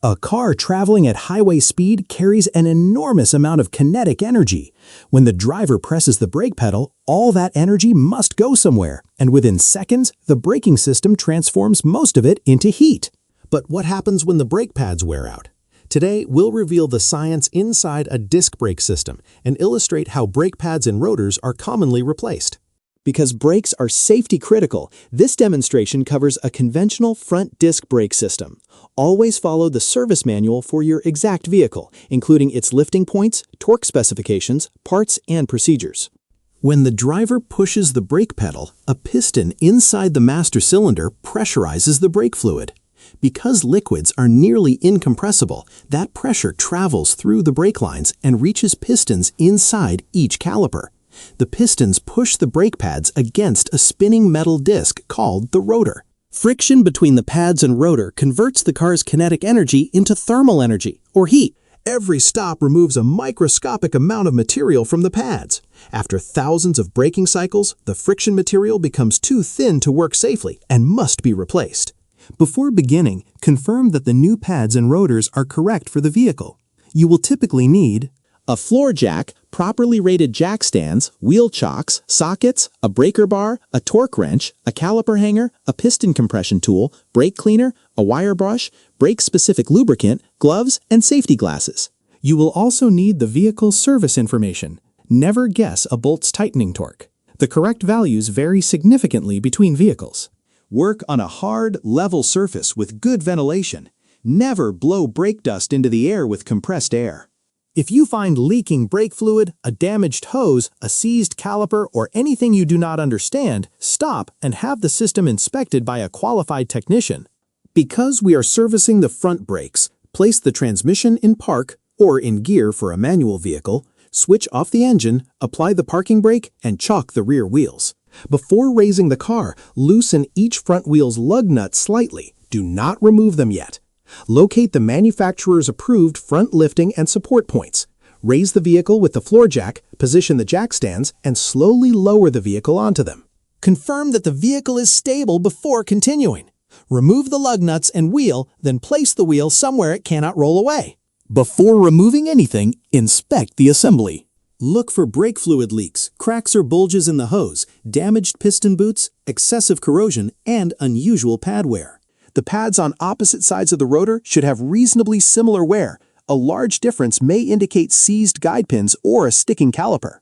A car traveling at highway speed carries an enormous amount of kinetic energy. When the driver presses the brake pedal, all that energy must go somewhere, and within seconds, the braking system transforms most of it into heat. But what happens when the brake pads wear out? Today, we'll reveal the science inside a disc brake system and illustrate how brake pads and rotors are commonly replaced. Because brakes are safety critical, this demonstration covers a conventional front disc brake system. Always follow the service manual for your exact vehicle, including its lifting points, torque specifications, parts, and procedures. When the driver pushes the brake pedal, a piston inside the master cylinder pressurizes the brake fluid. Because liquids are nearly incompressible, that pressure travels through the brake lines and reaches pistons inside each caliper. The pistons push the brake pads against a spinning metal disc called the rotor. Friction between the pads and rotor converts the car's kinetic energy into thermal energy, or heat. Every stop removes a microscopic amount of material from the pads. After thousands of braking cycles, the friction material becomes too thin to work safely and must be replaced. Before beginning, confirm that the new pads and rotors are correct for the vehicle. You will typically need a floor jack, properly rated jack stands, wheel chocks, sockets, a breaker bar, a torque wrench, a caliper hanger, a piston compression tool, brake cleaner, a wire brush, brake-specific lubricant, gloves, and safety glasses. You will also need the vehicle's service information. Never guess a bolt's tightening torque. The correct values vary significantly between vehicles. Work on a hard, level surface with good ventilation. Never blow brake dust into the air with compressed air. If you find leaking brake fluid, a damaged hose, a seized caliper, or anything you do not understand, stop and have the system inspected by a qualified technician. Because we are servicing the front brakes, place the transmission in park or in gear for a manual vehicle, switch off the engine, apply the parking brake, and chock the rear wheels. Before raising the car, loosen each front wheel's lug nut slightly. Do not remove them yet. Locate the manufacturer's approved front lifting and support points. Raise the vehicle with the floor jack, position the jack stands, and slowly lower the vehicle onto them. Confirm that the vehicle is stable before continuing. Remove the lug nuts and wheel, then place the wheel somewhere it cannot roll away. Before removing anything, inspect the assembly. Look for brake fluid leaks, cracks or bulges in the hose, damaged piston boots, excessive corrosion, and unusual pad wear. The pads on opposite sides of the rotor should have reasonably similar wear. A large difference may indicate seized guide pins or a sticking caliper.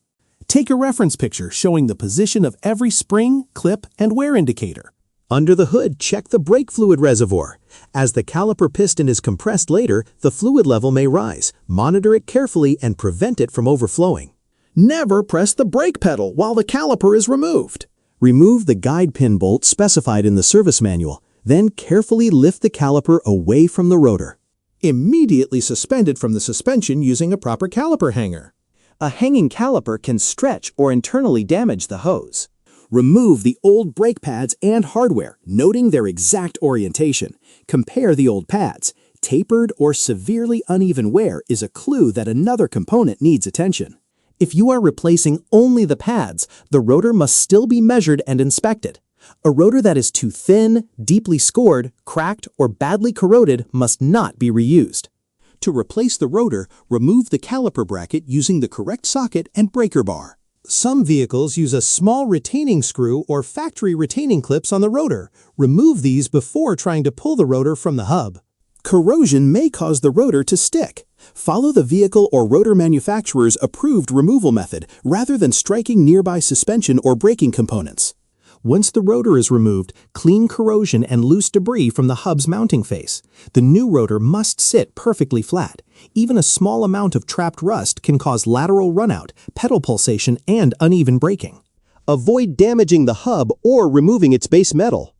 Take a reference picture showing the position of every spring, clip, and wear indicator. Under the hood, check the brake fluid reservoir. As the caliper piston is compressed later, the fluid level may rise. Monitor it carefully and prevent it from overflowing. Never press the brake pedal while the caliper is removed. Remove the guide pin bolt specified in the service manual. Then carefully lift the caliper away from the rotor. Immediately suspend it from the suspension using a proper caliper hanger. A hanging caliper can stretch or internally damage the hose. Remove the old brake pads and hardware, noting their exact orientation. Compare the old pads. Tapered or severely uneven wear is a clue that another component needs attention. If you are replacing only the pads, the rotor must still be measured and inspected. A rotor that is too thin, deeply scored, cracked, or badly corroded must not be reused. To replace the rotor, remove the caliper bracket using the correct socket and breaker bar. Some vehicles use a small retaining screw or factory retaining clips on the rotor. Remove these before trying to pull the rotor from the hub. Corrosion may cause the rotor to stick. Follow the vehicle or rotor manufacturer's approved removal method rather than striking nearby suspension or braking components. Once the rotor is removed, clean corrosion and loose debris from the hub's mounting face. The new rotor must sit perfectly flat. Even a small amount of trapped rust can cause lateral runout, pedal pulsation, and uneven braking. Avoid damaging the hub or removing its base metal.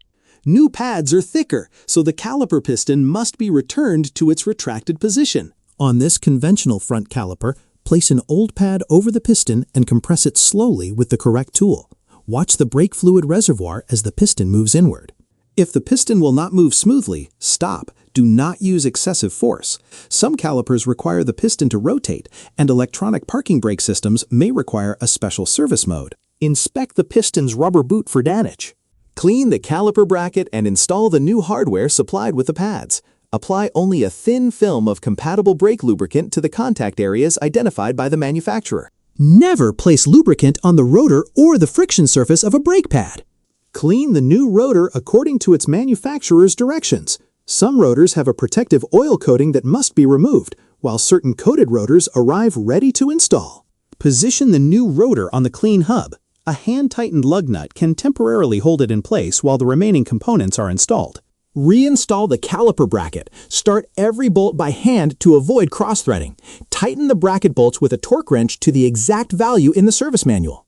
New pads are thicker, so the caliper piston must be returned to its retracted position. On this conventional front caliper, place an old pad over the piston and compress it slowly with the correct tool. Watch the brake fluid reservoir as the piston moves inward. If the piston will not move smoothly, stop. Do not use excessive force. Some calipers require the piston to rotate, and electronic parking brake systems may require a special service mode. Inspect the piston's rubber boot for damage. Clean the caliper bracket and install the new hardware supplied with the pads. Apply only a thin film of compatible brake lubricant to the contact areas identified by the manufacturer. Never place lubricant on the rotor or the friction surface of a brake pad. Clean the new rotor according to its manufacturer's directions. Some rotors have a protective oil coating that must be removed, while certain coated rotors arrive ready to install. Position the new rotor on the clean hub. A hand-tightened lug nut can temporarily hold it in place while the remaining components are installed. Reinstall the caliper bracket. Start every bolt by hand to avoid cross-threading. Tighten the bracket bolts with a torque wrench to the exact value in the service manual.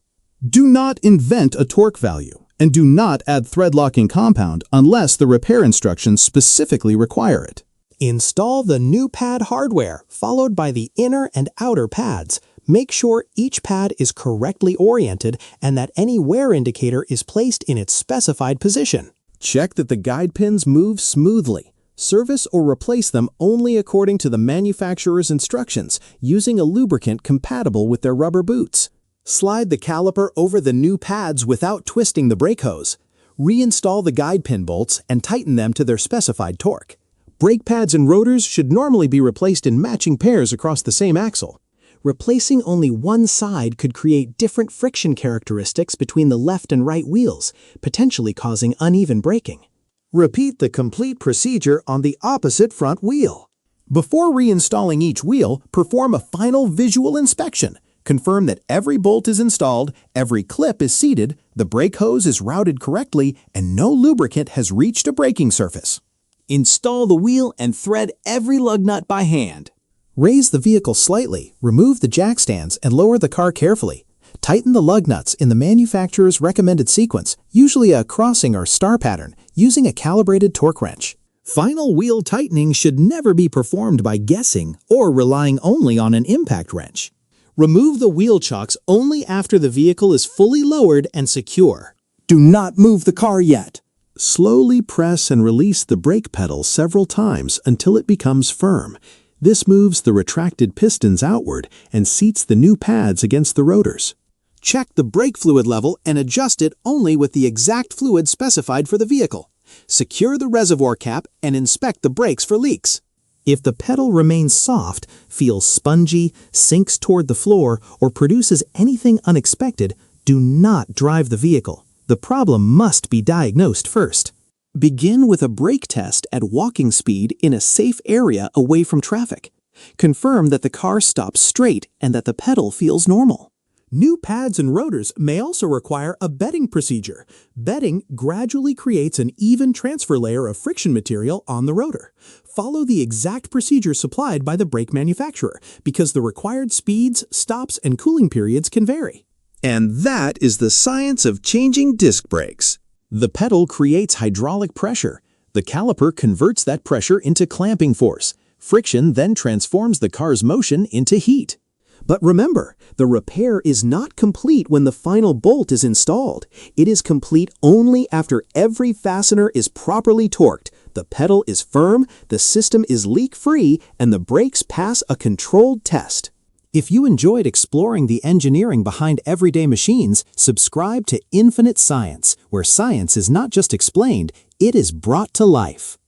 Do not invent a torque value, and do not add thread locking compound unless the repair instructions specifically require it. Install the new pad hardware, followed by the inner and outer pads. Make sure each pad is correctly oriented and that any wear indicator is placed in its specified position. Check that the guide pins move smoothly. Service or replace them only according to the manufacturer's instructions, using a lubricant compatible with their rubber boots. Slide the caliper over the new pads without twisting the brake hose. Reinstall the guide pin bolts and tighten them to their specified torque. Brake pads and rotors should normally be replaced in matching pairs across the same axle. Replacing only one side could create different friction characteristics between the left and right wheels, potentially causing uneven braking. Repeat the complete procedure on the opposite front wheel. Before reinstalling each wheel, perform a final visual inspection. Confirm that every bolt is installed, every clip is seated, the brake hose is routed correctly, and no lubricant has reached a braking surface. Install the wheel and thread every lug nut by hand. Raise the vehicle slightly, remove the jack stands, and lower the car carefully. Tighten the lug nuts in the manufacturer's recommended sequence, usually a crossing or star pattern, using a calibrated torque wrench. Final wheel tightening should never be performed by guessing or relying only on an impact wrench. Remove the wheel chocks only after the vehicle is fully lowered and secure. Do not move the car yet. Slowly press and release the brake pedal several times until it becomes firm. This moves the retracted pistons outward and seats the new pads against the rotors. Check the brake fluid level and adjust it only with the exact fluid specified for the vehicle. Secure the reservoir cap and inspect the brakes for leaks. If the pedal remains soft, feels spongy, sinks toward the floor, or produces anything unexpected, do not drive the vehicle. The problem must be diagnosed first. Begin with a brake test at walking speed in a safe area away from traffic. Confirm that the car stops straight and that the pedal feels normal. New pads and rotors may also require a bedding procedure. Bedding gradually creates an even transfer layer of friction material on the rotor. Follow the exact procedure supplied by the brake manufacturer because the required speeds, stops, and cooling periods can vary. And that is the science of changing disc brakes. The pedal creates hydraulic pressure. The caliper converts that pressure into clamping force. Friction then transforms the car's motion into heat. But remember, the repair is not complete when the final bolt is installed. It is complete only after every fastener is properly torqued, the pedal is firm, the system is leak-free, and the brakes pass a controlled test. If you enjoyed exploring the engineering behind everyday machines, subscribe to Infinite Science, where science is not just explained, it is brought to life.